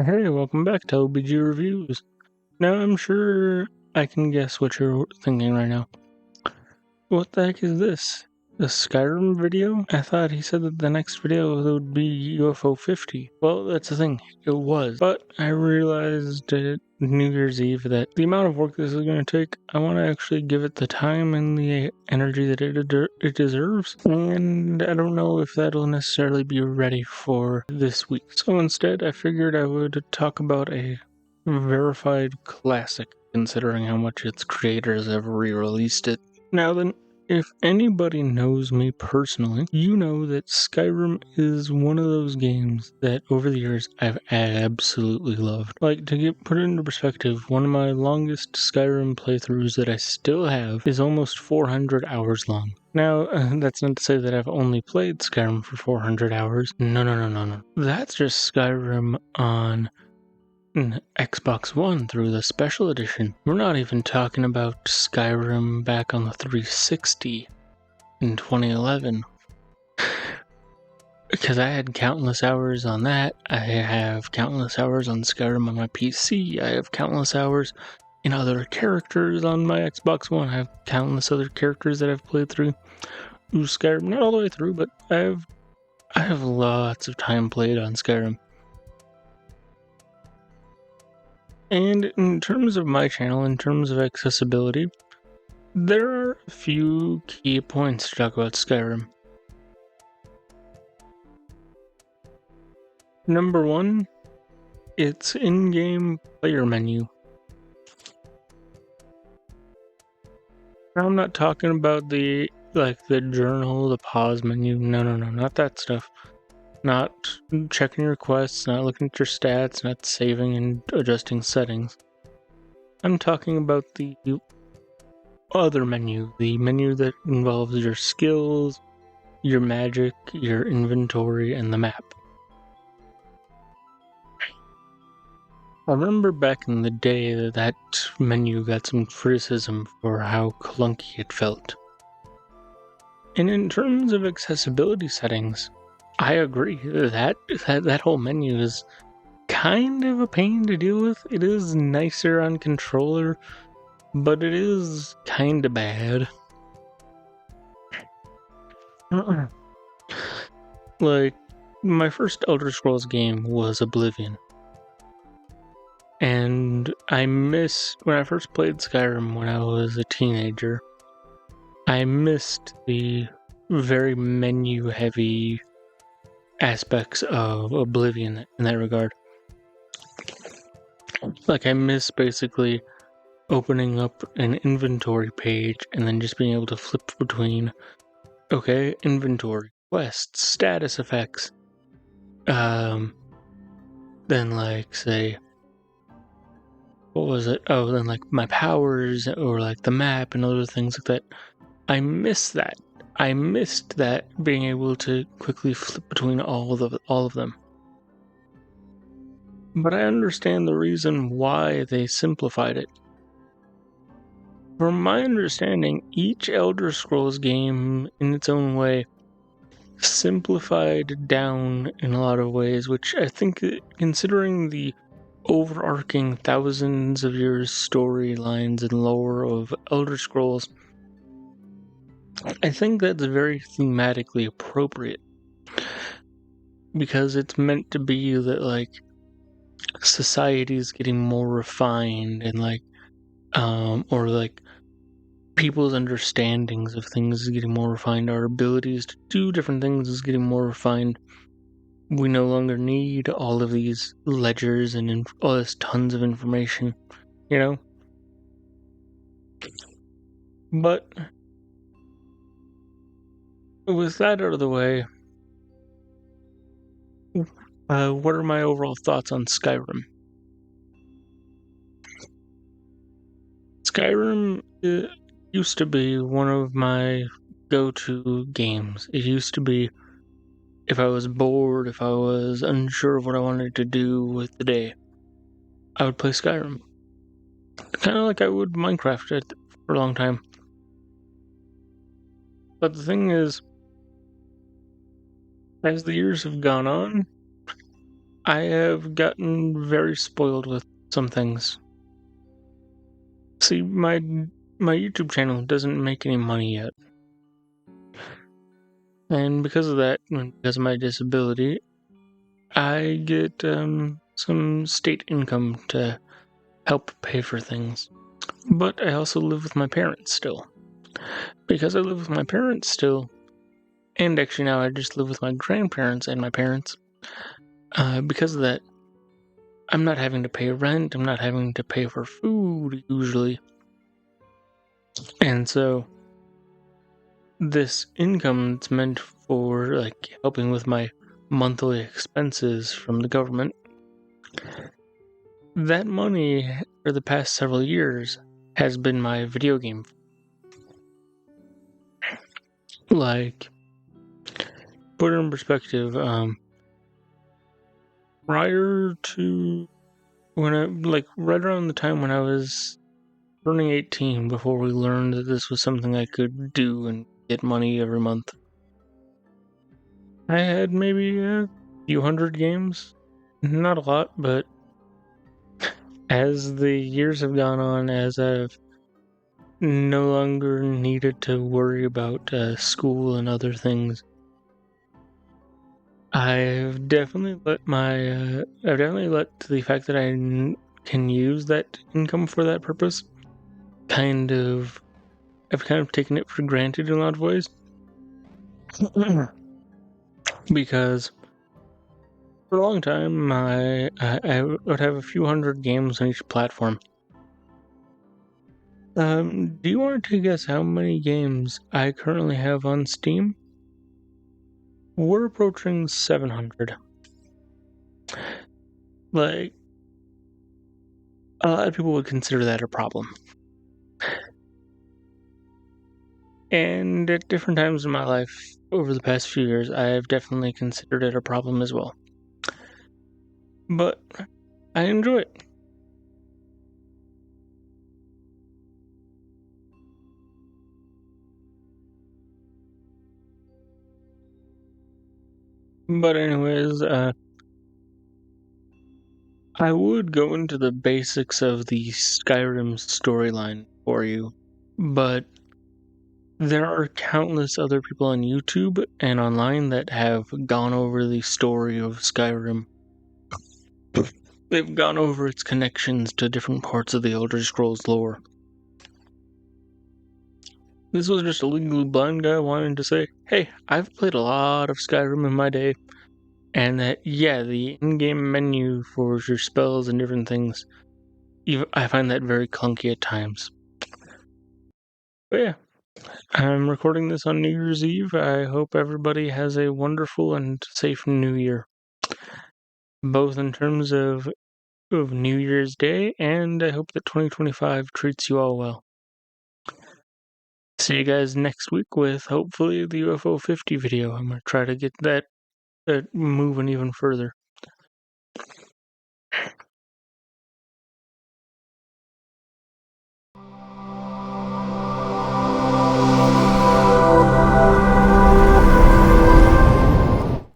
Hey, welcome back to LBG Reviews. Now, I'm sure I can guess what you're thinking right now. What the heck is this? The Skyrim video? I thought he said that the next video would be UFO 50. Well, that's the thing, it was. But I realized at New Year's Eve that the amount of work this is going to take, I want to actually give it the time and the energy that it deserves. And I don't know if that'll necessarily be ready for this week. So instead, I figured I would talk about a verified classic, considering how much its creators have re-released it. Now then, if anybody knows me personally, you know that Skyrim is one of those games that over the years I've absolutely loved. Like, to put it into perspective, one of my longest Skyrim playthroughs that I still have is almost 400 hours long. Now, that's not to say that I've only played Skyrim for 400 hours. No. That's just Skyrim on Xbox One through the Special Edition. We're not even talking about Skyrim back on the 360 in 2011. Because I had countless hours on that. I have countless hours on Skyrim on my PC. I have countless hours in other characters on my Xbox One. I have countless other characters that I've played through Skyrim. Not all the way through, but I have lots of time played on Skyrim. And in terms of my channel, in terms of accessibility, there are a few key points to talk about Skyrim. Number one, its in-game player menu. Now, I'm not talking about the journal, the pause menu. No, not that stuff. Not checking your quests, not looking at your stats, not saving and adjusting settings. I'm talking about the other menu, the menu that involves your skills, your magic, your inventory, and the map. I remember back in the day that menu got some criticism for how clunky it felt. And in terms of accessibility settings, I agree that whole menu is kind of a pain to deal with. It is nicer on controller, but it is kind of bad. Like, my first Elder Scrolls game was Oblivion. And when I first played Skyrim when I was a teenager, I missed the very menu-heavy aspects of Oblivion in that regard. Like, I miss basically opening up an inventory page and then just being able to flip between, okay, inventory, quests, status effects, then like, say, what was it? Oh, then like my powers or like the map and other things like that. I miss that. I missed that, being able to quickly flip between all of them. But I understand the reason why they simplified it. From my understanding, each Elder Scrolls game in its own way simplified down in a lot of ways, which I think, considering the overarching thousands of years storylines and lore of Elder Scrolls, I think that's very thematically appropriate. Because it's meant to be that, like, society is getting more refined and, like, or like people's understandings of things is getting more refined. Our abilities to do different things is getting more refined. We no longer need all of these ledgers and all this tons of information, you know? But with that out of the way, what are my overall thoughts on Skyrim? Skyrim used to be one of my go-to games. It used to be, if I was bored, if I was unsure of what I wanted to do with the day, I would play Skyrim. Kind of like I would Minecraft for a long time. But the thing is, as the years have gone on, I have gotten very spoiled with some things. See, my YouTube channel doesn't make any money yet. And because of that, and because of my disability, I get some state income to help pay for things. But I also live with my parents still. Because I live with my parents still, and actually now I just live with my grandparents and my parents, because of that, I'm not having to pay rent, I'm not having to pay for food, usually. And so, this income that's meant for, like, helping with my monthly expenses from the government, that money, for the past several years, has been my video game. Like, put it in perspective, prior to right around the time when I was turning 18, before we learned that this was something I could do and get money every month, I had maybe a few hundred games. Not a lot, but as the years have gone on, as I've no longer needed to worry about school and other things, I've definitely let the fact that I can use that income for that purpose I've kind of taken it for granted in a lot of ways. Because for a long time, I would have a few hundred games on each platform. Do you want to guess how many games I currently have on Steam? We're approaching 700. Like, a lot of people would consider that a problem. And at different times in my life over the past few years, I have definitely considered it a problem as well. But I enjoy it. But anyways, I would go into the basics of the Skyrim storyline for you, but there are countless other people on YouTube and online that have gone over the story of Skyrim. They've gone over its connections to different parts of the Elder Scrolls lore. This was just a legally blind guy wanting to say, hey, I've played a lot of Skyrim in my day, and that, yeah, the in-game menu for your spells and different things, I find that very clunky at times. But yeah, I'm recording this on New Year's Eve. I hope everybody has a wonderful and safe New Year, both in terms of New Year's Day, and I hope that 2025 treats you all well. See you guys next week with hopefully the UFO 50 video. I'm going to try to get that moving even further.